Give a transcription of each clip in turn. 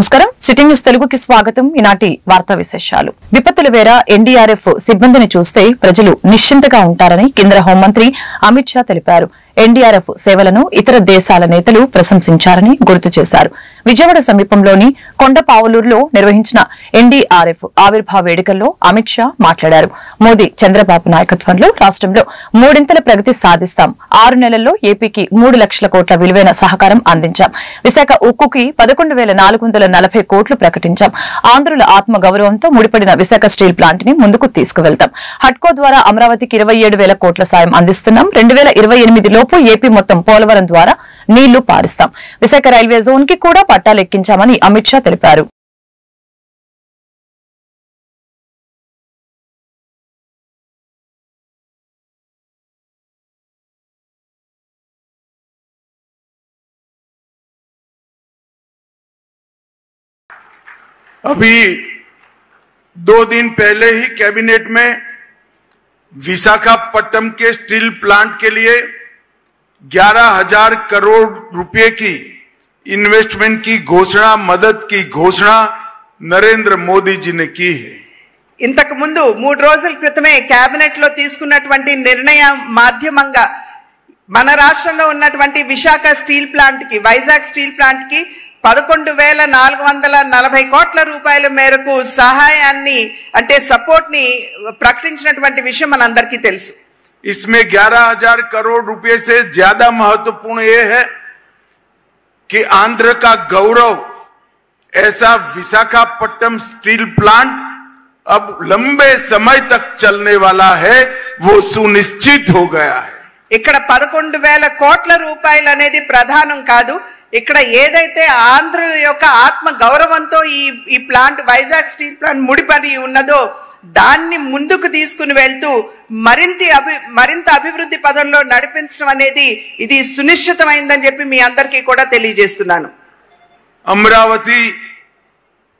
నమస్కారం city news తెలుగుకి స్వాగతం. ఈనాటి వార్తా విశేషాలు. విపత్తుల వేళ ఎన్డీఆర్ఎఫ్ సిబ్బందిని చూస్తే ప్రజలు నిశ్చింతగా ఉంటారని కేంద్ర హోంమంత్రి అమిత్ షా తెలిపారు. ఎన్డీఆర్ఎఫ్ సేవలను ఇతర దేశాల నేతలు ప్రశంసించారని గుర్తు చేశారు. విజయవాడ సమీపంలోని కొండపావులూరులో నిర్వహించిన ఎన్డీఆర్ఎఫ్ ఆవిర్భావ వేడుకల్లో అమిత్ షా మాట్లాడారు. మోదీ చంద్రబాబు నాయకత్వంలో రాష్ట్రంలో మూడింతల ప్రగతి సాధిస్తాం. 6 నెలల్లో ఏపీకి 3 లక్షల కోట్ల విలువైన సహకారం అందించాం. విశాఖ ఉక్కుకి 11,440 కోట్లు ప్రకటించాం. ఆంధ్రుల ఆత్మ గౌరవంతో ముడిపడిన విశాఖ స్టీల్ ప్లాంట్ ని ముందుకు తీసుకువెళ్తాం. హడ్కో ద్వారా అమరావతికి 27,000 కోట్ల సాయం అందిస్తున్నాం. 2028 లోపు ఏపీ మొత్తం పోలవరం ద్వారా నీళ్లు పారిస్తాం. విశాఖ రైల్వే జోన్ కి కూడా పట్టాలెక్కించామని అమిత్ షా తెలిపారు. अभी 2 दिन पहले ही कैबिनेट में विशाखापट्टनम के स्टील प्लांट के लिए 11,000 करोड़ रुपए की इन्वेस्टमेंट की घोषणा, मदद की घोषणा नरेंद्र मोदी जी ने की है. ఇంతకు ముందు 3 రోజుల క్రితమే కేబినెట్ లో తీసుకున్నటువంటి నిర్ణయం మాధ్యమంగా మన రాష్ట్రంలో ఉన్నటువంటి విశాఖ స్టీల్ ప్లాంట్ కి, వైజాగ్ స్టీల్ ప్లాంట్ కి 11,440 కోట్ల రూపాయల మేరకు సహాయాన్ని అంటే సపోర్ట్ ని ప్రకటించినటువంటి విషయం మనందరికీ తెలుసు. इसमें 11,000 करोड़ रुपए से ज्यादा महत्वपूर्ण ये है कि आंध्र का गौरव ऐसा विशाखापट्टनम स्टील प्लांट अब लंबे समय तक चलने वाला है, वो सुनिश्चित हो गया है. ఇక్కడ 11,000 కోట్ల రూపాయలు అనేది ప్రధానం కాదు. ఇక్కడ ఏదైతే ఆంధ్రుల యొక్క ఆత్మ గౌరవంతో ఈ ప్లాంట్, వైజాగ్ స్టీల్ ప్లాంట్ ముడిపడి ఉన్నదో దాన్ని ముందుకు తీసుకుని వెళ్తూ మరింత అభివృద్ధి పదంలో నడిపించడం అనేది ఇది సునిశ్చితమైందని చెప్పి మీ అందరికీ కూడా తెలియజేస్తున్నాను. अमरावती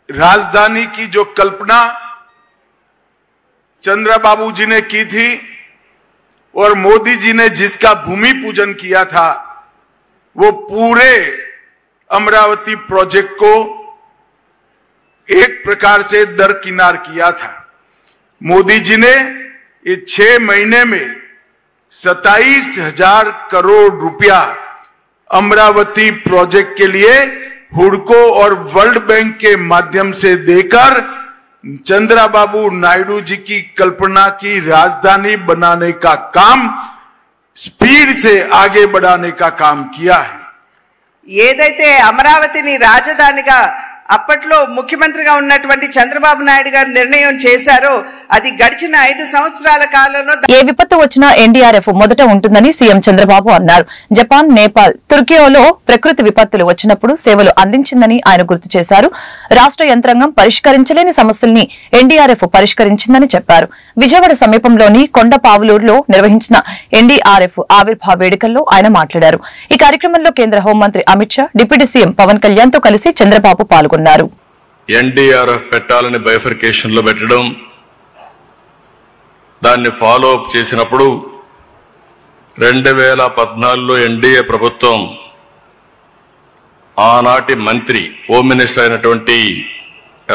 राजधानी की जो कल्पना चंद्रबाबू जी ने की थी और मोदी जी ने जिसका भूमि पूजन किया था, वो पूरे अमरावती प्रोजेक्ट को एक प्रकार से दरकिनार किया था. मोदी जी ने ये 6 महीने में 27,000 करोड़ रुपया अमरावती प्रोजेक्ट के लिए हुडको और वर्ल्ड बैंक के माध्यम से देकर चंद्रबाबू नायडू जी की कल्पना की राजधानी बनाने का काम स्पीड से आगे बढ़ाने का काम किया है. ఏదైతే అమరావతిని రాజధానిగా అప్పట్లో ముఖ్యమంత్రిగా ఉన్నటువంటి చంద్రబాబు నాయుడు గారు నిర్ణయం చేశారో అది గడిచిన 5 సంవత్సరాల కాలంలో ఏ విపత్తు వచ్చినా ఎన్డీఆర్ఎఫ్ మొదట ఉంటుందని సీఎం చంద్రబాబు అన్నారు. జపాన్, నేపాల్, తుర్కియోలో ప్రకృతి విపత్తులు వచ్చినప్పుడు సేవలు అందించిందని ఆయన గుర్తు చేశారు. రాష్ట్ర యంత్రాంగం పరిష్కరించలేని సమస్యల్ని ఎన్డీఆర్ఎఫ్ పరిష్కరించిందని చెప్పారు. విజయవాడ సమీపంలోని కొండపావులూరులో నిర్వహించిన ఎన్డీఆర్ఎఫ్ ఆవిర్భావ వేడుకల్లో ఆయన మాట్లాడారు. ఈ కార్యక్రమంలో కేంద్ర హోంమంత్రి అమిత్ షా, డిప్యూటీ సీఎం పవన్ కళ్యాణ్ తో కలిసి చంద్రబాబు పాల్గొన్నారు. ఎన్డీఆర్ఎఫ్ పెట్టాలని బైఫర్కేషన్ లో పెట్టడం, దాన్ని ఫాలో అప్ చేసినప్పుడు 2014లో ఎన్డీఏ ప్రభుత్వం ఆనాటి మంత్రి, హోమ్ మినిస్టర్ అయినటువంటి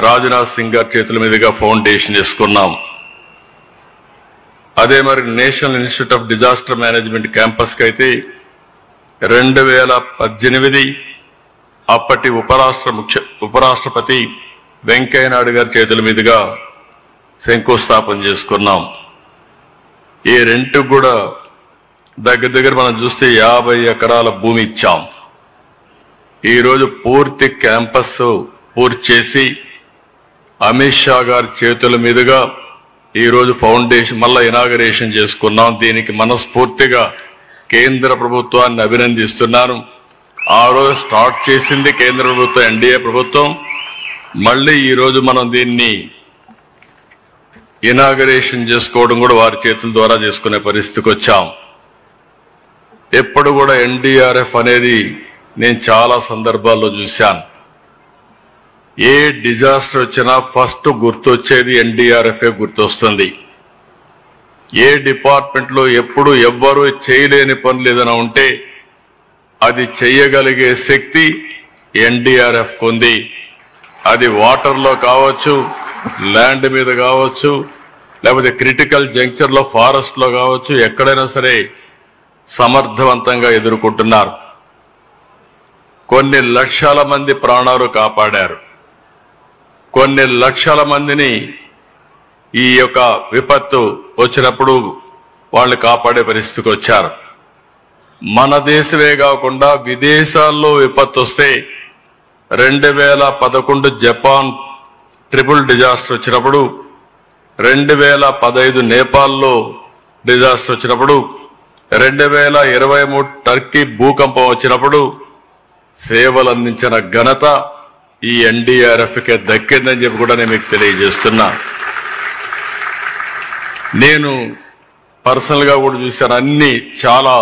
రాజ్నాథ్ సింగ్ గారి చేతుల మీదుగా ఫౌండేషన్ చేసుకున్నాం. అదే మరి national institute of disaster management campus కి అయితే 2018 అప్పటి ఉపరాష్ట్రపతి వెంకయ్యనాయుడు గారి చేతుల మీదుగా శంకుస్థాపన చేసుకున్నాం. ఈ రెంట్ కూడా దగ్గర మనం చూస్తే 50 ఎకరాల భూమి ఇచ్చాం. ఈరోజు పూర్తి క్యాంపస్ పూర్తి చేసి అమిత్ షా గారి చేతుల మీదుగా ఈరోజు ఫౌండేషన్ మళ్ళా ఇనాగరేషన్ చేసుకున్నాం. దీనికి మనస్ఫూర్తిగా కేంద్ర ప్రభుత్వాన్ని అభినందిస్తున్నాను. ఆ రోజు స్టార్ట్ చేసింది కేంద్ర ప్రభుత్వం, ఎన్డీఏ ప్రభుత్వం. మళ్ళీ ఈరోజు మనం దీన్ని ఇనాగరేషన్ చేసుకోవడం కూడా వారి చేతుల ద్వారా చేసుకునే పరిస్థితికి వచ్చాం. ఎప్పుడు కూడా ఎన్డీఆర్ఎఫ్ అనేది నేను చాలా సందర్భాల్లో చూశాను. ఏ డిజాస్టర్ వచ్చినా ఫస్ట్ గుర్తొచ్చేది ఎన్డీఆర్ఎఫ్ గుర్తొస్తుంది. ఏ డిపార్ట్మెంట్ లో ఎప్పుడు ఎవ్వరూ చేయలేని పనులు ఏదైనా ఉంటే అది చేయగలిగే శక్తి ఎన్డీఆర్ఎఫ్ ఉంది. అది వాటర్లో కావచ్చు, ల్యాండ్ మీద కావచ్చు, లేకపోతే క్రిటికల్ జంక్చర్లో ఫారెస్ట్లో కావచ్చు, ఎక్కడైనా సరే సమర్థవంతంగా ఎదుర్కొంటున్నారు. కొన్ని లక్షల మంది ప్రాణాలు కాపాడారు. కొన్ని లక్షల మందిని ఈ యొక్క విపత్తు వచ్చినప్పుడు వాళ్ళు కాపాడే పరిస్థితికి వచ్చారు. మన దేశమే కాకుండా విదేశాల్లో విపత్తు వస్తే 2011 జపాన్ ట్రిపుల్ డిజాస్టర్ వచ్చినప్పుడు, 2015 నేపాల్లో డిజాస్టర్ వచ్చినప్పుడు, 2023 టర్కీ భూకంపం వచ్చినప్పుడు సేవలు అందించిన ఘనత ఈ ఎన్డీఆర్ఎఫ్కే దక్కిందని చెప్పి కూడా నేను మీకు తెలియజేస్తున్నా. నేను పర్సనల్ గా కూడా చూశాను, అన్ని చాలా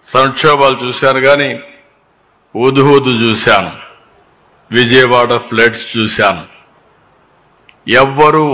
సంక్షోభాలు చూశాను, కానీ ఉదుహుదు చూశాను, విజయవాడ ఫ్లడ్స్ చూశాను. ఎవ్వరూ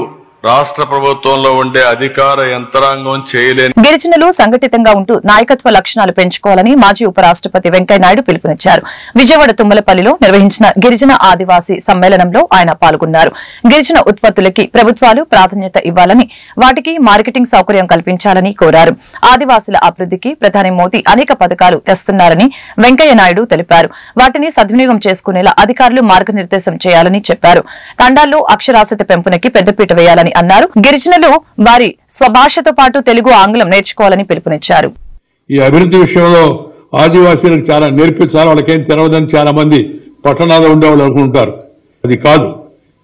రాష్ట్ర ప్రభుత్వంలో ఉండే అధికార యంత్రాంగం చేయలేని. గిరిజనులు సంఘటితంగా ఉంటూ నాయకత్వ లక్షణాలు పెంచుకోవాలని మాజీ ఉపరాష్ట్రపతి వెంకయ్యనాయుడు పిలుపునిచ్చారు. విజయవాడ తుమ్మలపల్లిలో నిర్వహించిన గిరిజన ఆదివాసీ సమ్మేళనంలో ఆయన పాల్గొన్నారు. గిరిజన ఉత్పత్తులకి ప్రభుత్వాలు ప్రాధాన్యత ఇవ్వాలని, వాటికి మార్కెటింగ్ సౌకర్యం కల్పించాలని కోరారు. ఆదివాసీల అభివృద్ధికి ప్రధాని మోదీ అనేక పథకాలు తెస్తున్నారని వెంకయ్యనాయుడు తెలిపారు. వాటిని సద్వినియోగం చేసుకునేలా అధికారులు మార్గనిర్దేశం చేయాలని చెప్పారు. తండాల్లో అక్షరాస్యత పెంపునకి పెద్దపీట వేయాలని అన్నారు. గిరిజనులు వారి స్వభాషతో పాటు తెలుగు, ఆంగ్లం నేర్చుకోవాలని పిలుపునిచ్చారు. ఈ అభివృద్ధి విషయంలో ఆదివాసీలకు చాలా నేర్పించాలి, వాళ్ళకేం తెలవదని చాలా మంది పట్టణాల్లో ఉండేవాళ్ళు అనుకుంటారు. అది కాదు,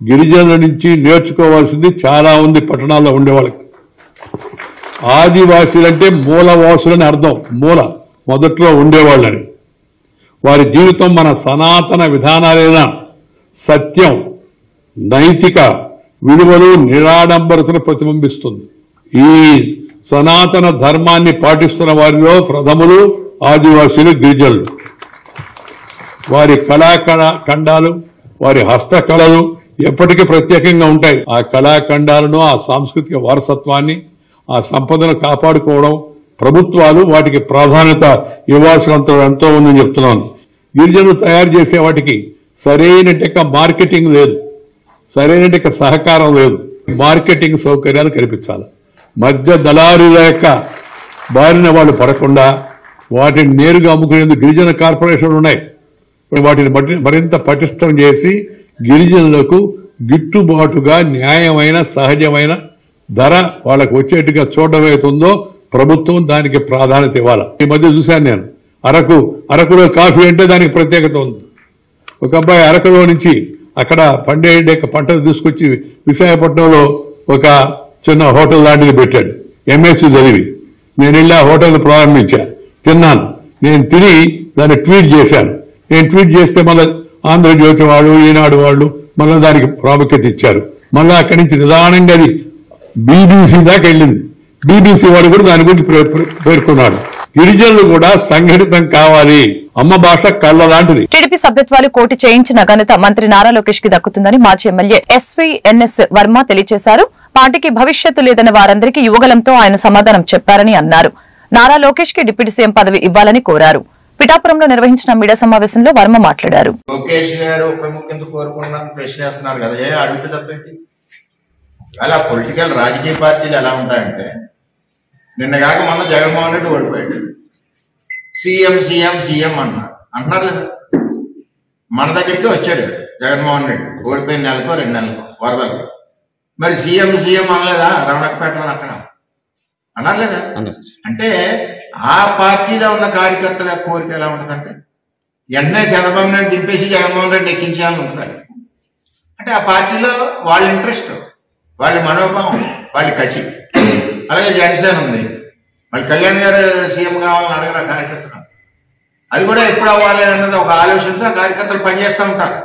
గిరిజనుల నుంచి నేర్చుకోవాల్సింది చాలా ఉంది. పట్టణాల్లో ఉండేవాళ్ళకి ఆదివాసీలంటే మూలవాసులని అర్థం. మూల మొదట్లో ఉండేవాళ్ళని. వారి జీవితం మన సనాతన విధానాలైన సత్యం, నైతిక విలువలు, నిరాడంబరతను ప్రతిబింబిస్తుంది. ఈ సనాతన ధర్మాన్ని పాటిస్తున్న వారిలో ప్రథములు ఆదివాసీలు, గిరిజనులు. వారి కళాఖండాలు, వారి హస్తకళలు ఎప్పటికీ ప్రత్యేకంగా ఉంటాయి. ఆ కళాఖండాలను, ఆ సాంస్కృతిక వారసత్వాన్ని, ఆ సంపదను కాపాడుకోవడం ప్రభుత్వాలు వాటికి ప్రాధాన్యత ఇవ్వాల్సినంత ఎంతో ఉందని చెప్తున్నాను. గిరిజనులు తయారు చేసే వాటికి సరైన మార్కెటింగ్ లేదు, సరైన సహకారం లేదు. మార్కెటింగ్ సౌకర్యాలు కల్పించాలి. మధ్య దళారుల యొక్క బారిన వాళ్ళు పడకుండా వాటిని నేరుగా అమ్ముకునేందుకు గిరిజన కార్పొరేషన్లు ఉన్నాయి. వాటిని మరింత పటిష్టం చేసి గిరిజనులకు గిట్టుబాటుగా న్యాయమైన, సహజమైన ధర వాళ్ళకు వచ్చేట్టుగా చూడడం అవుతుందో ప్రభుత్వం దానికి ప్రాధాన్యత ఇవ్వాలి. ఈ మధ్య చూశాను నేను, అరకులో కాఫీ అంటే దానికి ప్రత్యేకత ఉంది. ఒక అబ్బాయి అరకులో నుంచి అక్కడ పండే పంటలు తీసుకొచ్చి విశాఖపట్నంలో ఒక చిన్న హోటల్ లాంటిది పెట్టాడు. ఎంఎస్సీ చదివి నేను వెళ్ళి ఆ హోటల్ ప్రారంభించా, తిన్నాను. నేను తిని దాన్ని ట్వీట్ చేశాను. నేను ట్వీట్ చేస్తే మళ్ళీ ఆంధ్రజ్యోతి వాళ్ళు, ఈనాడు వాళ్ళు మళ్ళీ దానికి ప్రాముఖ్యత ఇచ్చారు. మళ్ళీ అక్కడి నుంచి నిదానంగా అది బీబీసీ దాకా వెళ్ళింది. బీబీసీ వాడు కూడా దాని గురించి పేర్కొన్నాడు. గిరిజనులు కూడా సంఘటితం కావాలి. అమ్మ భాష కళ్ళ లాంటిది. టీడీపీ సభ్యత్వాలు కోటి చేయించిన ఘనత మంత్రి నారా లోకేష్ కి దక్కుతుందని మాజీ ఎమ్మెల్యే ఎస్వీఎన్ఎస్ వర్మ తెలియజేశారు. పార్టీకి భవిష్యత్తు లేదన్న వారందరికీ యువగలంతో ఆయన సమాధానం చెప్పారని అన్నారు. నారా లోకేష్ కి డిప్యూటీ సీఎం పదవి ఇవ్వాలని కోరారు. పిఠాపురంలో నిర్వహించిన మీడియా సమావేశంలో వర్మ మాట్లాడారు. లోకేష్ గారు ఉప ముఖ్యమంత్రి కోరుకున్న ప్రశ్న చేస్తున్నారు కదా, అడిగితే తప్పేంటి? అలా పొలిటికల్ రాజకీయ పార్టీలు ఎలా ఉంటాయంటే, నిన్న కాక మొన్న జగన్మోహన్ రెడ్డి ఓడిపోయాడు. సీఎం సీఎం సీఎం అంటున్నారు లేదా? మన దగ్గరికి వచ్చాడు జగన్మోహన్ రెడ్డి ఓడిపోయిన నెలకో 2 నెలలకో వరదలు. మరి సీఎం సీఎం అనలేదా? రమణకపేటలో అక్కడ అన్నారు లేదా? అంటే ఆ పార్టీలో ఉన్న కార్యకర్తల కోరిక ఎలా ఉంటుందంటే, వెంటనే చంద్రబాబు నాయుడు దింపేసి జగన్మోహన్ రెడ్డి ఎక్కించాలని ఉంటుంది. అంటే ఆ పార్టీలో వాళ్ళ ఇంట్రెస్ట్, వాళ్ళ మనోభావం, వాళ్ళ కసి. అలాగే జనసేన ఉంది, మళ్ళీ కళ్యాణ్ గారు సీఎం కావాలని అడగరు కార్యకర్తలు. అది కూడా ఎప్పుడు అవ్వాలి అన్నది ఒక ఆలోచనతో ఆ కార్యకర్తలు పనిచేస్తూ ఉంటారు.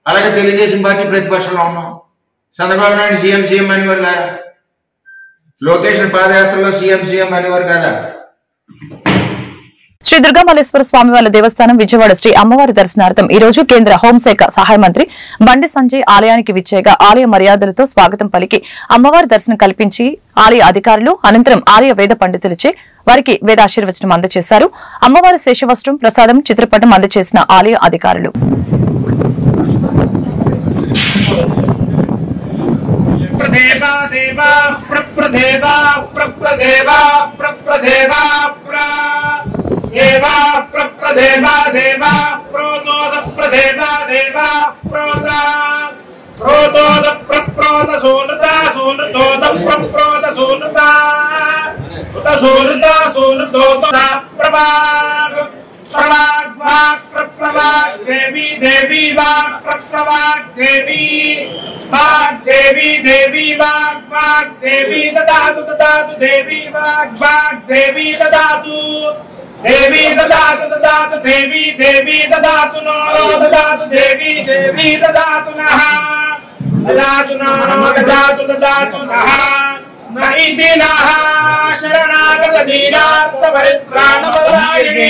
అలాగే తెలుగుదేశం పార్టీ ప్రతిపక్షంలో ఉన్నాం. చంద్రబాబు నాయుడు సీఎం సీఎం అనేవారు కదా, లోకేష్ పాదయాత్రలో సీఎం సీఎం అనేవారు కదా. శ్రీ దుర్గామల్లేశ్వర స్వామివార్ల దేవస్థానం విజయవాడ శ్రీ అమ్మవారి దర్శనార్థం ఈ రోజు కేంద్ర హోంశాఖ సహాయ మంత్రి బండి సంజయ్ ఆలయానికి విచ్చేయగా ఆలయ మర్యాదలతో స్వాగతం పలికి అమ్మవారి దర్శనం కల్పించి ఆలయ అధికారులు అనంతరం ఆలయ వేద పండితులచే వారికి వేదాశీర్వచనం అందజేశారు. అమ్మవారి శేషవస్త్రం, ప్రసాదం, చిత్రపటం అందజేసిన ఆలయ అధికారులు. प्रप्रदेवा प्रप्रदेवा प्रप्रदेवा प्रप्रदेवा प्रदेवा प्रप्रदेवा देवा प्रोतोद प्रदेवा देवा प्रोता प्रोतोद प्रप्रोत सोनता सोनतोद प्रप्रोत सोनता उत सोनता सोनतोद प्रभाग प्रभाग वाक् प्रभाग देवी देवी वाक् प्रभाग देवी वाक् देवी देवी वाक् देवी ददातु ददातु देवी वाक् देवी ददातु देवी ददातु ददातु देवी देवी ददातु नो ददातु देवी देवी ददातु नः ददातु नो ददातु ददातु नः न इति नः शरणागत दीनार्थ परित्राणपरायणे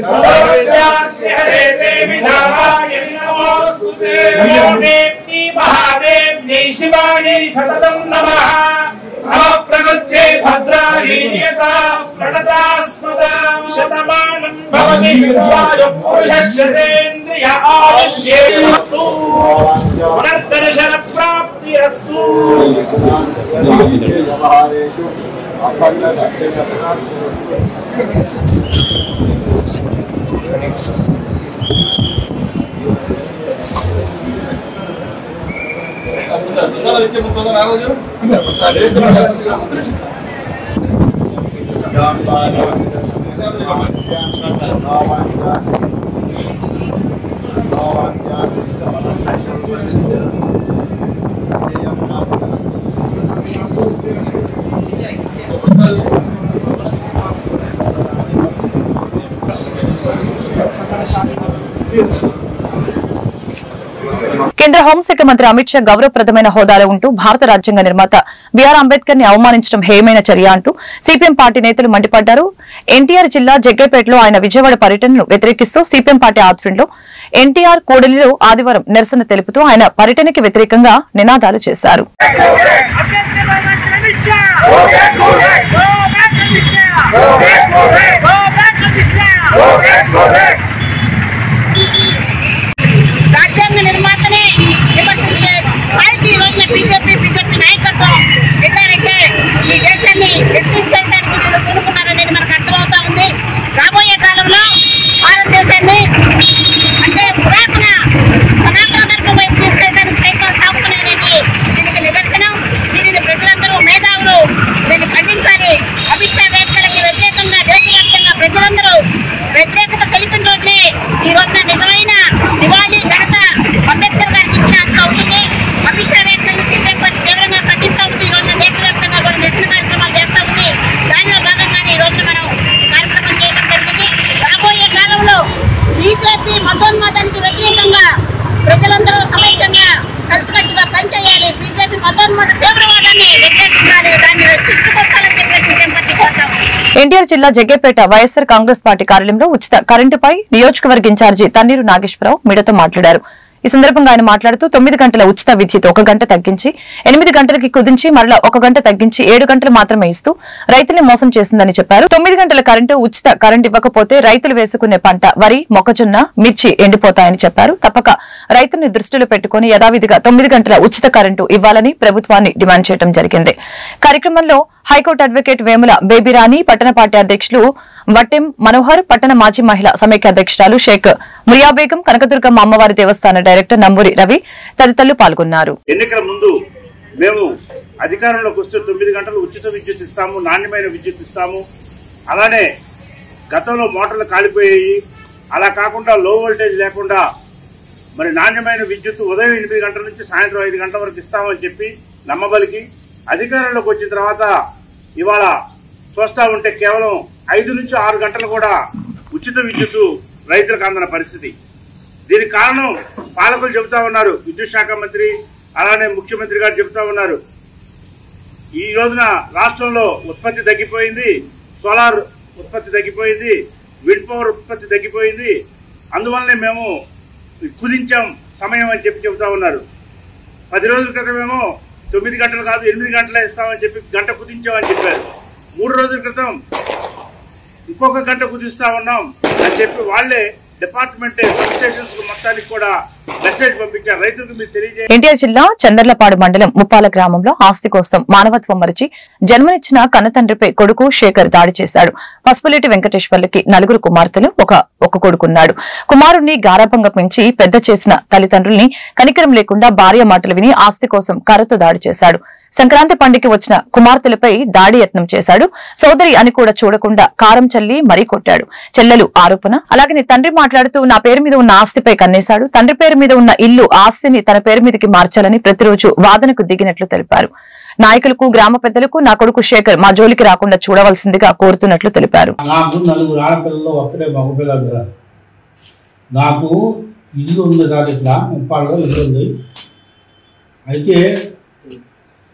सर्वस्यार्थे हरे देवी नारायणी नमोस्तुते नमो देवी महादेव्यै शिवायै सततं नमः नमः प्रकृत्यै भद्रायै नियता प्रणतास्मदां शतमानं भवति आयुः पुरुषस्येन्द्रिय आयुष्येस्तु पुनर्दर्शन प्राप्तिरस्तु కేంద్ర హోంశాఖ మంత్రి అమిత్ షా గౌరవప్రదమైన హోదాలో ఉంటూ భారత రాజ్యాంగ నిర్మాత బిఆర్ అంబేద్కర్ ని అవమానించడం హేయమైన చర్య అంటూ సిపిఎం పార్టీ నేతలు మండిపడ్డారు. ఎన్టీఆర్ జిల్లా జగ్గైపేటలో ఆయన విజయవాడ పర్యటనను వ్యతిరేకిస్తూ సిపిఎం పార్టీ ఆధ్వర్యంలో ఎన్టీఆర్ కూడలిలో ఆదివారం నిరసన తెలుపుతూ ఆయన పర్యటనకి వ్యతిరేకంగా నినాదాలు చేశారు. రాజ్యాంగ నిర్మాతనే విమర్శించే స్థాయికి ఈ రోజున బీజేపీ నాయకత్వం వెళ్ళారంటే ఈ దేశాన్ని తీసుకెళ్ళడానికి కోరుకున్నారనేది మనకు అర్థమవుతా ఉంది. రాబోయే కాలంలో భారతదేశాన్ని అంటే పురాతన ధర్మం వైపు తీసుకెళ్ళడానికి ప్రయత్నం సాగుతున్నాయనేది దీనికి నిదర్శనం. దీనిని ప్రజలందరూ మేధావులు దీన్ని ఖండించాలి. అమిత్ షా వ్యాఖ్యలకి వ్యతిరేకంగా దేశవ్యాప్తంగా ప్రజలందరూ వ్యతిరేకత తెలిపిన రోజునే ఈ రోజున నిజమైన దివాళీ ఘనత అంబేద్కర్ గారికి ఇచ్చిన అంత అవుతుంది. అమిత్ షా వ్యాఖ్యలను సిపిఎం పార్టీ తీవ్రంగా ఖండిస్తూ ఉంది. ఈ రోజున దేశవ్యాప్తంగా కూడా నిరసన కార్యక్రమాలు చేస్తూ ఉంది. దానిలో భాగంగానే ఈ రోజున మనం కార్యక్రమం చేయడం జరిగింది. రాబోయే కాలంలో బీజేపీ మతోన్మాదానికి వ్యతిరేకంగా ప్రజలందరూ సమైక్యంగా కలిసికట్టుగా పనిచేయాలి. బీజేపీ మతోన్మాద తీవ్రవాదాన్ని వ్యతిరేకించాలి. దాన్ని తీసుకొచ్చాలని చెప్పేసి సిపిఎం పార్టీ కోరుతాం. ఎన్టీఆర్ జిల్లా జగ్గైపేట వైఎస్సార్ కాంగ్రెస్ పార్టీ కార్యాలయంలో ఉచిత కరెంటుపై నియోజకవర్గ ఇన్ఛార్జి తన్నీరు నాగేశ్వరరావు మీడియాతో మాట్లాడారు. ఈ సందర్భంగా ఆయన మాట్లాడుతూ 9 గంటల ఉచిత విద్యుత్ 1 గంట తగ్గించి 8 గంటలకి కుదించి మరలా 1 గంట తగ్గించి 7 గంటలు మాత్రమే ఇస్తూ రైతుల్ని మోసం చేసిందని చెప్పారు. 9 గంటల కరెంటు ఉచిత కరెంటు ఇవ్వకపోతే రైతులు వేసుకునే పంట వరి, మొక్కజొన్న, మిర్చి ఎండిపోతాయని చెప్పారు. తప్పక రైతుల్ని దృష్టిలో పెట్టుకుని యథావిధిగా 9 గంటల ఉచిత కరెంటు ఇవ్వాలని ప్రభుత్వాన్ని డిమాండ్ చేయడం జరిగింది. కార్యక్రమంలో హైకోర్టు అడ్వకేట్ వేముల బేబీరాణి, పట్టణ పార్టీ అధ్యక్షులు వట్టెం మనోహర్, పట్టణ మాజీ మహిళా సమైక్య అధ్యక్షురాలు షేక్ మురియాబేగం, కనకదుర్గమ్మ అమ్మవారి దేవస్థాన డైరెక్టర్ నంబూరి రవి తదితరులు పాల్గొన్నారు. ఎన్నికల ముందు మేము అధికారంలోకి వస్తే 9 గంటలు ఉచిత విద్యుత్ ఇస్తాము, నాణ్యమైన విద్యుత్ ఇస్తాము. అలానే గతంలో మోటార్లు కాలిపోయాయి, అలా కాకుండా లో వోల్టేజ్ లేకుండా మరి నాణ్యమైన విద్యుత్ ఉదయం 8 గంటల నుంచి సాయంత్రం 5 గంటల వరకు ఇస్తామని చెప్పి నమ్మబలికి అధికారంలోకి వచ్చిన తర్వాత ఇవాళ చూస్తా ఉంటే కేవలం 5 నుంచి 6 గంటలు కూడా ఉచిత విద్యుత్ రైతులకు అందన పరిస్థితి. దీనికి కారణం పాలకులు చెబుతా ఉన్నారు, విద్యుత్ శాఖ మంత్రి అలానే ముఖ్యమంత్రి గారు చెబుతా ఉన్నారు. ఈ రోజున రాష్ట్రంలో ఉత్పత్తి తగ్గిపోయింది, సోలార్ ఉత్పత్తి తగ్గిపోయింది, విండ్ పవర్ ఉత్పత్తి తగ్గిపోయింది, అందువల్లనే మేము కుదించాం సమయం అని చెప్పి చెబుతా ఉన్నారు. 10 రోజుల క్రితమేమో 9 గంటలు కాదు 8 గంటలే ఇస్తామని చెప్పి గంట కుదించామని చెప్పారు. 3 రోజుల క్రితం ఇంకొక గంట కుదిస్తా ఉన్నాం అని చెప్పి వాళ్లే డిపార్ట్మెంట్ సబ్ స్టేషన్స్ మొత్తానికి కూడా మెసేజ్ పంపించారు. రైతులకు మీరు తెలియజేయండి. ఎన్టీఆర్ జిల్లా చందర్లపాడు మండలం ముప్పాల గ్రామంలో ఆస్తి కోసం మానవత్వం మరిచి జన్మనిచ్చిన కన్నతండ్రిపై కొడుకు శేఖర్ దాడి చేశాడు. పసుపులేటి వెంకటేశ్వర్లకి 4 కుమార్తెలు ఒక కొడుకున్నాడు. కుమారుణ్ణి గారాభంగా పెంచి పెద్ద చేసిన తల్లిదండ్రుల్ని కనికరం లేకుండా భార్య మాటలు విని ఆస్తి కోసం కర్రతో దాడి చేశాడు. సంక్రాంతి పండుగకి వచ్చిన కుమార్తెలపై దాడి యత్నం చేశాడు. సోదరి అని కూడా చూడకుండా కారం చల్లి మరీ కొట్టాడు. చెల్లెలు ఆరోపణ. అలాగే తండ్రి మాట్లాడుతూ నా పేరు మీద ఉన్న ఆస్తిపై కన్నేశాడు. తండ్రి పేరు మీద ఉన్న ఇల్లు ఆస్తిని తన పేరు మీదకి మార్చాలని ప్రతిరోజు వాదనకు దిగినట్లు తెలిపారు. నాయకులకు గ్రామ పెద్దలకు నా కొడుకు శేఖర్ మా జోలికి రాకుండా చూడవలసిందిగా కోరుతున్నట్లు తెలిపారు. నాకు 4 ఆడపిల్లలు ఒక్కడే మగపిల్లలు. నాకు ఇల్లు ఉంది సార్, ఇట్లా ముప్పాళ్ళలో ఇల్లు ఉంది. అయితే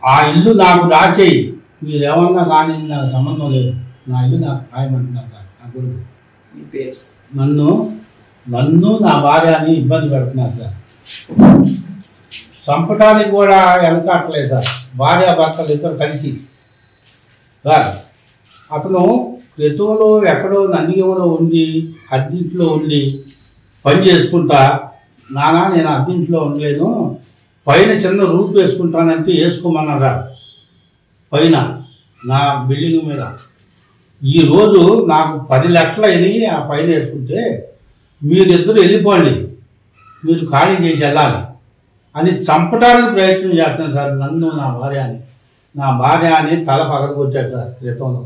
ఆ ఇల్లు నాకు దాచేయి, మీరేమన్నా కానీ నాకు సంబంధం లేదు, నా ఇల్లు నాకు ఖాయమంటున్నారు సార్. నా కొడుకు నన్ను నా భార్యని ఇబ్బంది పెడుతున్నారు సార్. చంపడానికి కూడా వెనకాట్లేదు సార్. భార్య భర్తలు ఇద్దరు కలిసి సార్. అతను క్రితంలో ఎక్కడో నందిగంలో ఉండి అద్దీంట్లో ఉండి పని చేసుకుంటా, నానా నేను అద్దీంట్లో ఉండలేను, పైన చిన్న రూప్ వేసుకుంటానంటే వేసుకోమన్నా సార్. పైన నా బిల్డింగ్ మీద ఈరోజు నాకు 10 లక్షలు అయినాయి. ఆ పైన వేసుకుంటే మీరిద్దరు వెళ్ళిపోండి, మీరు ఖాళీ చేసి వెళ్ళాలి అని చంపడానికి ప్రయత్నం చేస్తాను సార్. నన్ను నా భార్య అని తల పగల కొట్టాడు సార్ క్రితంలో.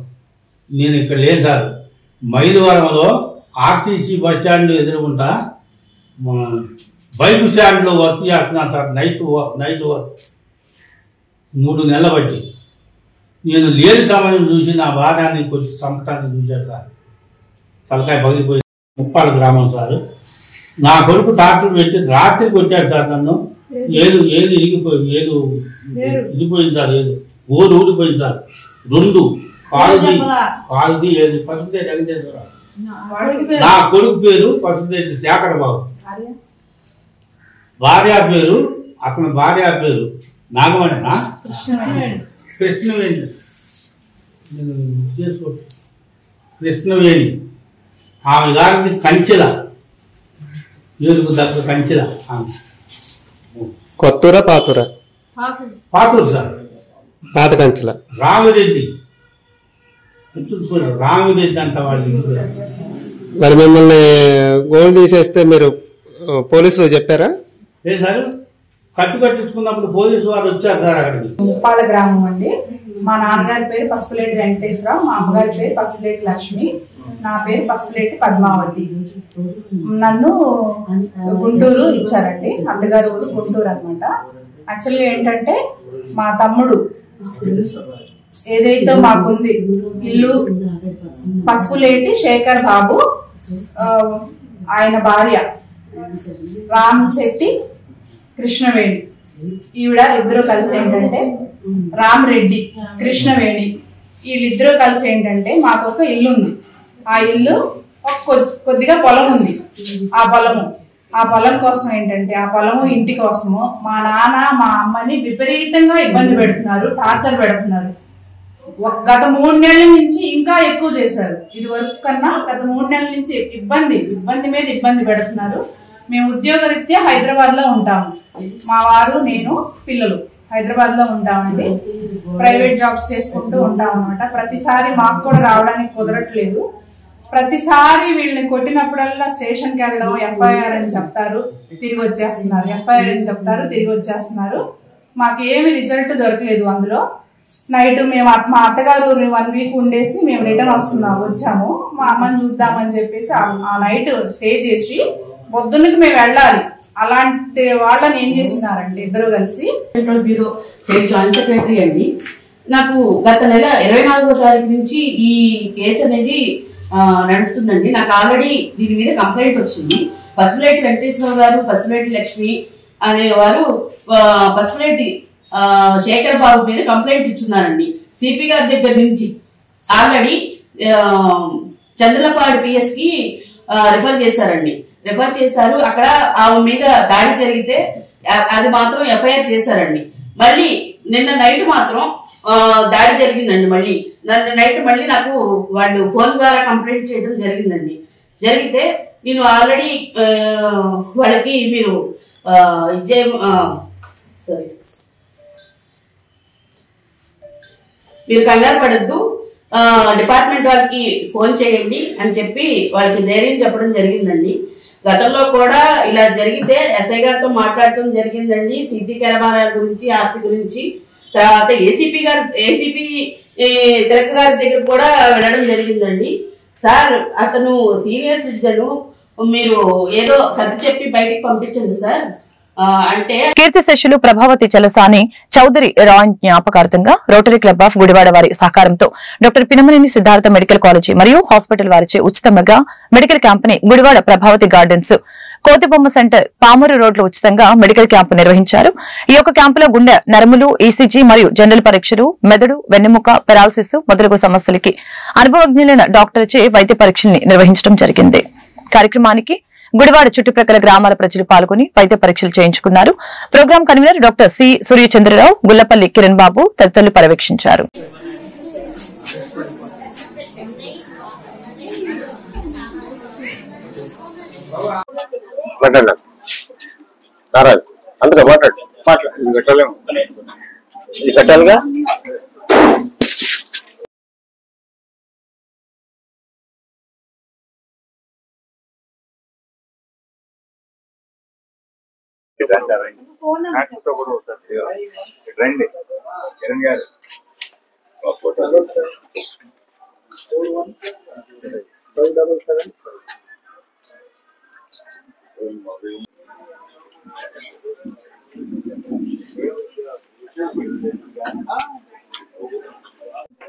నేను ఇక్కడ లేను సార్, మైలవరంలో ఆర్టీసీ బస్ స్టాండ్ ఎదురుకుంటా బైక్ స్టాండ్లో వర్క్ చేస్తున్నాను సార్. నైట్ వర్క్ 3 నెలల బట్టి నేను లేని సమయం చూసి నా భార్యని కొంచెం చంపటానికి చూశాడు సార్. తలకాయ పగిలిపోయి ముప్పాల గ్రామం సార్. నా కొడుకు డాక్టర్ పెట్టి రాత్రి కొట్టాడు సార్ నన్ను. ఏడు ఇరిగిపోయింది సార్. ఓరు ఊడిపోయింది సార్. 2 కాలుది 7 పసుపుదేటి వెంకటేశ్వరరావు. నా కొడుకు పేరు పసుపుదేటి శేఖర్ బాబు. అతని భార్య పేరు నాగమణినా కృష్ణవేణి. కృష్ణవేణి ఆమె గారిది కంచెల, ఏడుగు దగ్గర కంచెల. కొత్తూరా పాతూరా? పాతూరు సార్. పాత కంచెల. రామిరెడ్డి అంట వాళ్ళు. మరి మిమ్మల్ని గోల్డ్ తీసేస్తే మీరు పోలీసులు చెప్పారా? లేదు సార్, కట్టించుకున్నప్పుడు పోలీసు వారు వచ్చారు సార్ అక్కడికి. ముప్పాల గ్రామం అండి. మా నాన్నగారి పేరు పసుపులేటి వెంకటేశ్వరరావు, మా అమ్మగారి పేరు పసుపులేటి లక్ష్మి, నా పేరు పసుపులేటి పద్మావతి. నన్ను గుంటూరు ఇచ్చారండి, అత్తగారు ఊరు గుంటూరు అనమాట. యాక్చువల్గా ఏంటంటే మా తమ్ముడు ఏదైతే మాకుంది ఇల్లు పసుపులేటి శేఖర్ బాబు, ఆయన భార్య రామ్ శెట్టి కృష్ణవేణి, ఈవిడ ఇద్దరు కలిసి ఏంటంటే రామ్ రెడ్డి కృష్ణవేణి, వీళ్ళిద్దరూ కలిసి ఏంటంటే మాకు ఒక ఇల్లు ఉంది. ఆ ఇల్లు కొద్దిగా పొలం ఉంది. ఆ పొలం కోసం ఏంటంటే ఆ పొలము ఇంటి కోసము మా నాన్న మా అమ్మని విపరీతంగా ఇబ్బంది పెడుతున్నారు, టార్చర్ పెడుతున్నారు. గత 3 నెలల నుంచి ఇంకా ఎక్కువ చేశారు. ఇది వరకు కన్నా గత 3 నెలల నుంచి ఇబ్బంది మీద ఇబ్బంది పెడుతున్నారు. మేము ఉద్యోగరీత్యా హైదరాబాద్ లో ఉంటాము. మా వారు నేను పిల్లలు హైదరాబాద్ లో ఉంటామండి. ప్రైవేట్ జాబ్స్ చేసుకుంటూ ఉంటాం అనమాట. ప్రతిసారి మాకు కూడా రావడానికి కుదరట్లేదు. ప్రతిసారి వీళ్ళని కొట్టినప్పుడల్లా స్టేషన్కి వెళ్ళడం, ఎఫ్ఐఆర్ అని చెప్తారు, తిరిగి వచ్చేస్తున్నారు. ఎఫ్ఐఆర్ అని చెప్తారు, తిరిగి వచ్చేస్తున్నారు. మాకు ఏమి రిజల్ట్ దొరకలేదు అందులో. నైట్ మేము మా అత్తగారు 1 వీక్ ఉండేసి మేము రిటర్న్ వచ్చాము. మా అమ్మని చూద్దామని చెప్పేసి ఆ నైట్ స్టే చేసి పొద్దున్నకి మేము వెళ్ళాలి. అలాంటి వాళ్ళని ఏం చేస్తున్నారంటే ఇద్దరు కలిసి బ్యూరో స్టేట్ జాయింట్ సెక్రటరీ అండి. నాకు గత నెల 24వ తారీఖు నుంచి ఈ కేసు అనేది నడుస్తుందండి. నాకు ఆల్రెడీ దీని మీద కంప్లైంట్ వచ్చింది. పసుపులేటి వెంకటేశ్వర గారు, పసుపులేటి లక్ష్మి అనేవారు పసుపులేటి శేఖర్ బాబు మీద కంప్లైంట్ ఇచ్చున్నారండి. సిపి గారి దగ్గర నుంచి ఆల్రెడీ చంద్రలపాడు పిఎస్ కి రిఫర్ చేశారండి. రిఫర్ చేశారు. అక్కడ ఆమె మీద దాడి జరిగితే అది మాత్రం ఎఫ్ఐఆర్ చేశారండి. మళ్ళీ నిన్న నైట్ మాత్రం దాడి జరిగిందండి. మళ్ళీ నైట్ మళ్ళీ నాకు వాళ్ళు ఫోన్ ద్వారా కంప్లైంట్ చేయడం జరిగిందండి. జరిగితే నేను ఆల్రెడీ వాళ్ళకి మీరు సారీ, మీరు కంగారు పడద్దు, డిపార్ట్మెంట్ వాళ్ళకి ఫోన్ చేయండి అని చెప్పి వాళ్ళకి ధైర్యం చెప్పడం జరిగిందండి. గతంలో కూడా ఇలా జరిగితే ఎస్ఐ గారితో మాట్లాడటం జరిగిందండి, సీసీ కెమెరాల గురించి, ఆస్తి గురించి. తర్వాత ఏసీపీ తిలక్ గారి దగ్గర కూడా వెళ్ళడం జరిగిందండి. సార్ అతను సీనియర్ సిటిజన్, మీరు ఏదో సర్ది చెప్పి బయటికి పంపించండి సార్ అంటే. కీర్తిశేషులు ప్రభావతి చలసాని చౌదరి రాయన్ జ్ఞాపకార్థంగా రోటరీ క్లబ్ ఆఫ్ గుడివాడ వారి సహకారంతో doctor Pinamaneni Siddhartha Medical College మరియు హాస్పిటల్ వారిచే ఉచితంగా మెడికల్ క్యాంపుని గుడివాడ ప్రభావతి గార్డెన్స్, కోతిబొమ్మ సెంటర్, పామూరు రోడ్లు ఉచితంగా మెడికల్ క్యాంపు నిర్వహించారు. ఈ యొక్క క్యాంపులో గుండె, నరములు, ఈసీజీ మరియు జనరల్ పరీక్షలు, మెదడు, వెన్నెముక, పెరాలసిస్ మొదలగు సమస్యలకి అనుభవజ్ఞులైన డాక్టర్చే వైద్య పరీక్షల్ని నిర్వహించడం జరిగింది. కార్యక్రమానికి గుడివాడ చుట్టుప్రక్కల గ్రామాల ప్రజలు పాల్గొని వైద్య పరీక్షలు చేయించుకున్నారు. Programme convener doctor C Suryachandrarao, Gullapalli Kiran Babu తదితరులు పర్యవేక్షించారు. రండి కిరణ్ గారు.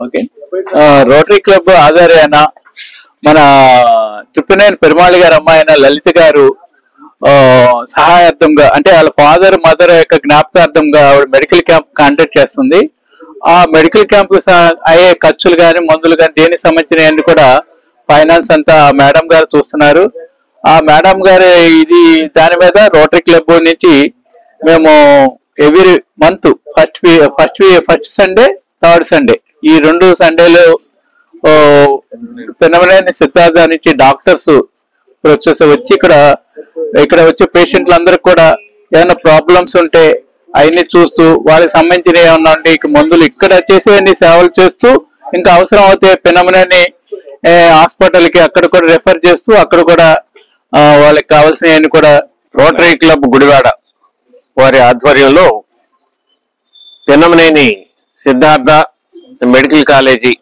ఓకే, రోటరీ క్లబ్ ఆధ్వర్యాన మన తుప్పినేని పెరుమాళి గారి అమ్మాయి అయిన లలిత గారు సహాయార్థంగా, అంటే వాళ్ళ ఫాదర్ మదర్ యొక్క జ్ఞాపకార్థంగా మెడికల్ క్యాంప్ కాంటాక్ట్ చేస్తుంది. ఆ మెడికల్ క్యాంప్ అయ్యే ఖర్చులు కానీ, మందులు కానీ, దేనికి సంబంధించిన కూడా ఫైనాన్స్ అంతా మేడం గారు చూస్తున్నారు. ఆ మేడం గారు దాని మీద రోటరీ క్లబ్ నుంచి మేము every month first Sunday, third Sunday, ఈ 2 సండేలు పినమనేని సిద్ధార్థ నుంచి డాక్టర్స్ వచ్చి ఇక్కడ వచ్చే పేషెంట్లందరికీ కూడా ఏమైనా ప్రాబ్లమ్స్ ఉంటే అవన్నీ చూస్తూ, వాళ్ళకి సంబంధించిన ఏమన్నా ఉంటే ఇక మందులు ఇక్కడ చేసేవన్నీ సేవలు చేస్తూ, ఇంకా అవసరం అవుతే పినమనేని హాస్పిటల్కి అక్కడ కూడా రెఫర్ చేస్తూ, అక్కడ కూడా వాళ్ళకి కావాల్సినవన్నీ కూడా. రోటరీ క్లబ్ గుడివాడ వారి ఆధ్వర్యంలో పినమనేని సిద్ధార్థ మెడికల్ కాలేజీ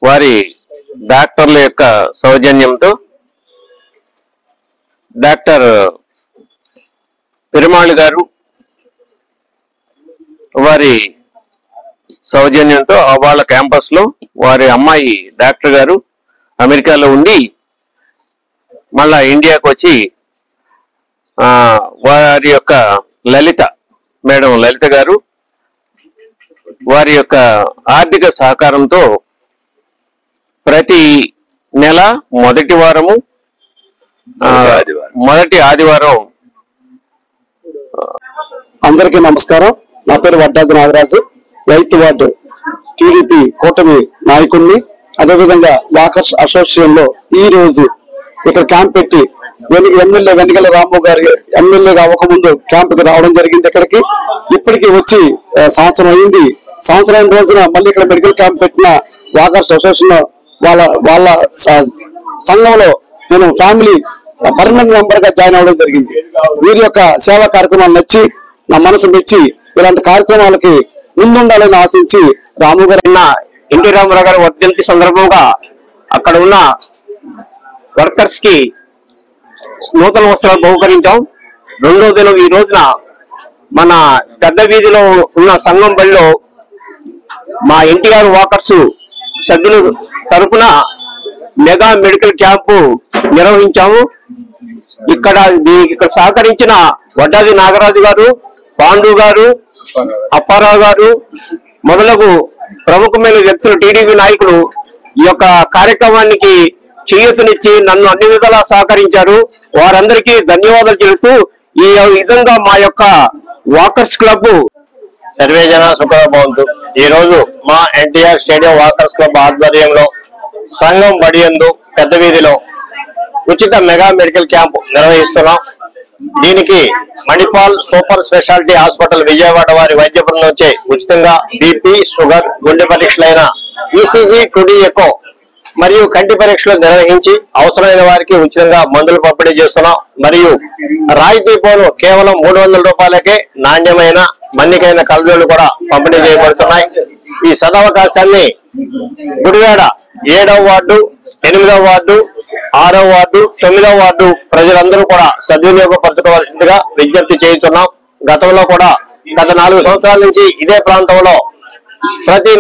వారి డాక్టర్ల యొక్క సౌజన్యంతో డాక్టర్ పెరుమాళ్ గారు వారి సౌజన్యంతో వాళ్ళ క్యాంపస్ లో వారి అమ్మాయి డాక్టర్ గారు అమెరికాలో ఉండి మళ్ళా ఇండియాకు వచ్చి వారి యొక్క మేడం లలిత గారు వారి యొక్క ఆర్థిక సహకారంతో ప్రతి నెల మొదటి ఆదివారం. అందరికీ నమస్కారం. నా పేరు Vaddadi Nagaraju, 8th ward TDP కూటమి నాయకుడిని. అదేవిధంగా వాకర్స్ అసోసియేషన్ లో ఈ రోజు ఇక్కడ క్యాంప్ పెట్టి ఎమ్మెల్యే వెన్నగల రాము గారి ఎమ్మెల్యేగా అవ్వకముందు క్యాంపుకి రావడం జరిగింది. ఇక్కడికి ఇప్పటికి వచ్చి సంవత్సరం అయింది. సంవత్సరం రోజున మళ్ళీ ఇక్కడ మెడికల్ క్యాంప్ పెట్టిన వాకర్స్ అసోసియేషన్ వాళ్ళ సంఘంలో నేను ఫ్యామిలీ పర్మనెంట్ మెంబర్ గా జాయిన్ అవ్వడం జరిగింది. వీరి యొక్క సేవా కార్యక్రమాలు నచ్చి నా మనసు మెచ్చి ఇలాంటి కార్యక్రమాలకి ముందుండాలని ఆశించి రాము గారు ఎన్టీ రామారావు గారి వర్ధంతి సందర్భంగా అక్కడ ఉన్న వర్కర్స్ కి నూతన వస్త్రాలు బహుకరించాం. 2వ దినం ఈ రోజున మన పెద్ద వీధిలో ఉన్న సంఘం బడిలో మా ఎన్టీఆర్ వాకర్స్ సభ్యుల తరఫున మెగా మెడికల్ క్యాంపు నిర్వహించాము. ఇక్కడ సహకరించిన వడ్డాది నాగరాజు గారు, పాండు గారు, అప్పారావు గారు మొదలగు ప్రముఖమైన వ్యక్తులు, టీడీపీ నాయకులు ఈ యొక్క కార్యక్రమానికి చేయూతనిచ్చి నన్ను అన్ని విధాలా సహకరించారు. వారందరికీ ధన్యవాదాలు చెబుతూ ఈ విధంగా మా యొక్క వాకర్స్ క్లబ్ సర్వేజన సుఖభవంతు. ఈ రోజు మా ఎన్టీఆర్ స్టేడియం వాకర్స్ క్లబ్ ఆధ్వర్యంలో సంఘం బడియందు పెద్ద వీధిలో ఉచిత మెగా మెడికల్ క్యాంప్ నిర్వహిస్తున్నాం. దీనికి Manipal super speciality hospital Vijayawada వారి వైద్య బృందం నుంచి ఉచితంగా బీపీ, షుగర్, గుండె పరీక్షలైన ఈసీజీ, టుడి ఎకో మరియు కంటి పరీక్షలు నిర్వహించి అవసరమైన వారికి ఉచితంగా మందులు పంపిణీ చేస్తున్నాం. మరియు రాయితీ పోను కేవలం 300 రూపాయలకే నాణ్యమైన మన్నికైన కలజోళ్లు కూడా పంపిణీ చేయబడుతున్నాయి. ఈ సదవకాశాన్ని గుడివాడ 7వ వార్డు, 8వ వార్డు, 6వ వార్డు, 9వ వార్డు ప్రజలందరూ కూడా సద్వినియోగపరచుకోవాల్సిందిగా విజ్ఞప్తి చేస్తున్నాం. గతంలో కూడా గత 4 సంవత్సరాల నుంచి ఇదే ప్రాంతంలో ప్రతి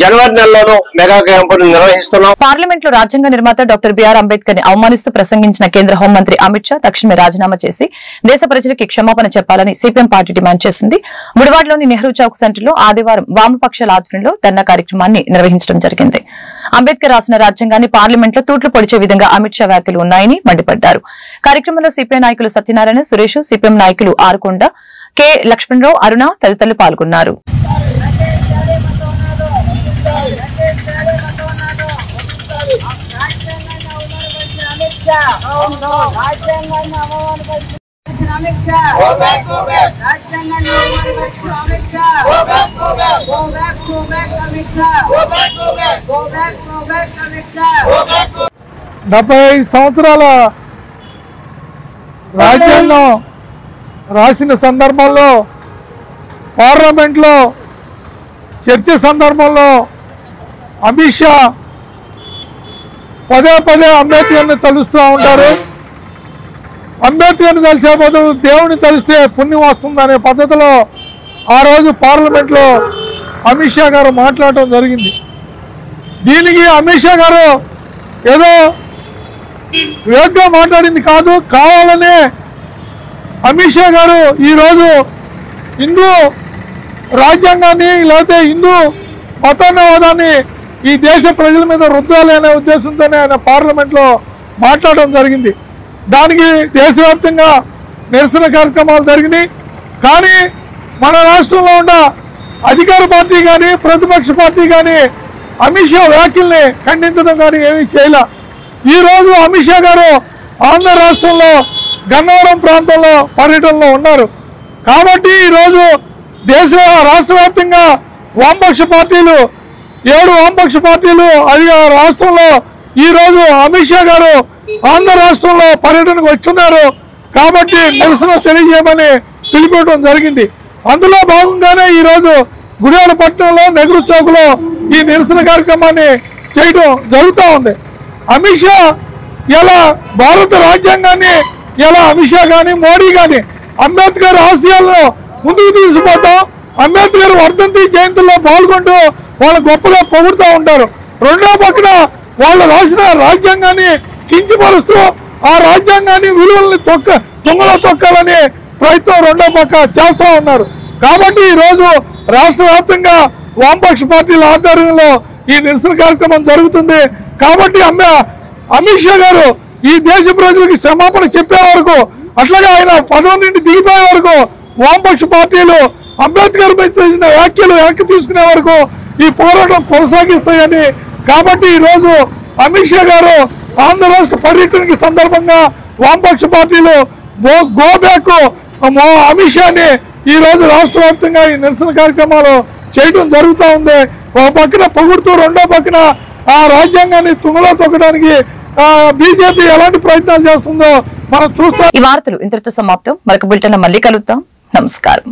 జనవరి నెలలోనూ మెగా క్యాంపును నిర్వహిస్తున్నాం. పార్లమెంట్ లో రాజ్యాంగ నిర్మాత డాక్టర్ బిఆర్ అంబేద్కర్ ని అవమానిస్తూ ప్రసంగించిన కేంద్ర హోంమంత్రి అమిత్ షా తక్షణమే రాజీనామా చేసి దేశ ప్రజలకి క్షమాపణ చెప్పాలని సిపిఎం పార్టీ డిమాండ్ చేసింది. గుడివాడలోని నెహ్రూ చౌక్ సెంటర్ లో ఆదివారం వామపక్షాల ఆధ్వర్యంలో ధర్నా కార్యక్రమాన్ని నిర్వహించడం జరిగింది. అంబేద్కర్ రాసిన రాజ్యాంగాన్ని పార్లమెంట్ లో తూట్లు పొడిచే విధంగా అమిత్ షా వ్యాఖ్యలు ఉన్నాయని మండిపడ్డారు. కార్యక్రమంలో సిపిఐ నాయకులు సత్యనారాయణ, సురేష్, సిపిఎం నాయకులు ఆరుకొండ, కె లక్ష్మణరావు, అరుణ తదితరులు పాల్గొన్నారు. డెబ్బై సంవత్సరాల రాజ్యాంగం రాసిన సందర్భంలో పార్లమెంట్లో చర్చ సందర్భంలో అమిత్ షా పదే పదే అంబేద్కర్ని తలుస్తూ ఉంటారు. అంబేద్కర్ని తలిసే బదులు దేవుని తలిస్తే పుణ్యం వస్తుందనే పద్ధతిలో ఆ రోజు పార్లమెంట్లో అమిత్ షా గారు మాట్లాడటం జరిగింది. దీనికి అమిత్ షా గారు ఏదో వేగ్గా మాట్లాడింది కాదు, కావాలనే అమిత్ షా గారు ఈరోజు హిందూ రాజ్యాంగాన్ని లేకపోతే హిందూ మతోన్మాదాన్ని ఈ దేశ ప్రజల మీద రుద్దాలి అనే ఉద్దేశంతోనే ఆయన పార్లమెంట్లో మాట్లాడడం జరిగింది. దానికి దేశవ్యాప్తంగా నిరసన కార్యక్రమాలు జరిగినాయి. కానీ మన రాష్ట్రంలో ఉన్న అధికార పార్టీ కానీ ప్రతిపక్ష పార్టీ కానీ అమిత్ షా వ్యాఖ్యల్ని ఖండించడం కానీ ఏమీ చేయలే. ఈరోజు అమిత్ షా గారు ఆంధ్ర రాష్ట్రంలో గన్నవరం ప్రాంతంలో పర్యటనలో ఉన్నారు. కాబట్టి ఈరోజు రాష్ట్ర వ్యాప్తంగా వామపక్ష పార్టీలు 7 వామపక్ష పార్టీలు అది రాష్ట్రంలో ఈరోజు అమిత్ షా గారు ఆంధ్ర రాష్ట్రంలో పర్యటనకు వచ్చున్నారు. కాబట్టి నిరసన తెలియజేయమని పిలిపించడం జరిగింది. అందులో భాగంగానే ఈరోజు గుడివాడ పట్టణంలో నెహ్రూ చౌక్ లో ఈ నిరసన కార్యక్రమాన్ని చేయడం జరుగుతూ ఉంది. అమిత్ షా ఇలా భారత రాజ్యాంగాన్ని ఇలా అమిత్ షా కానీ మోడీ కానీ అంబేద్కర్ ఆశయాలను ముందుకు తీసుకుపోతాం, అంబేద్కర్ వర్ధంతి జయంతుల్లో పాల్గొంటూ వాళ్ళు గొప్పగా పొగుడుతూ ఉంటారు. రెండో పక్కన వాళ్ళు రాసిన రాజ్యాంగాన్ని కించపరుస్తూ ఆ రాజ్యాంగాన్ని విలువల్ని దొంగలో తొక్కాలని ప్రయత్నం రెండో పక్క చేస్తూ ఉన్నారు. కాబట్టి ఈరోజు రాష్ట్ర వ్యాప్తంగా వామపక్ష పార్టీల ఆధ్వర్యంలో ఈ నిరసన కార్యక్రమం జరుగుతుంది. కాబట్టి అమిత్ షా గారు ఈ దేశ ప్రజలకి క్షమాపణ చెప్పే వరకు, అట్లాగే ఆయన పదవి నుండి దిగిపోయే వరకు వామపక్ష పార్టీలు అంబేద్కర్ మీద చేసిన వ్యాఖ్యలు వెనక్కి తీసుకునే వరకు ఈ పోరాటం కొనసాగిస్తాయని. కాబట్టి ఈరోజు అమిత్ షా గారు ఆంధ్ర రాష్ట్ర పర్యటనకి సందర్భంగా వామపక్ష పార్టీలు గో బ్యాక్ అమిత్ షాని ఈ రోజు రాష్ట్ర వ్యాప్తంగా ఈ నిరసన కార్యక్రమాలు చేయడం జరుగుతూ ఉంది. ఒక పక్కన పొగుడుతూ రెండో పక్కన ఆ రాజ్యాంగాన్ని తుంగలో తొక్కడానికి బీజేపీ ఎలాంటి ప్రయత్నాలు చేస్తుందో మనం చూస్తాం. ఈ వార్తలు ఇంతటితో సమాప్తం. మరొక బులెటిన్ మళ్ళీ కలుద్దాం. నమస్కారం.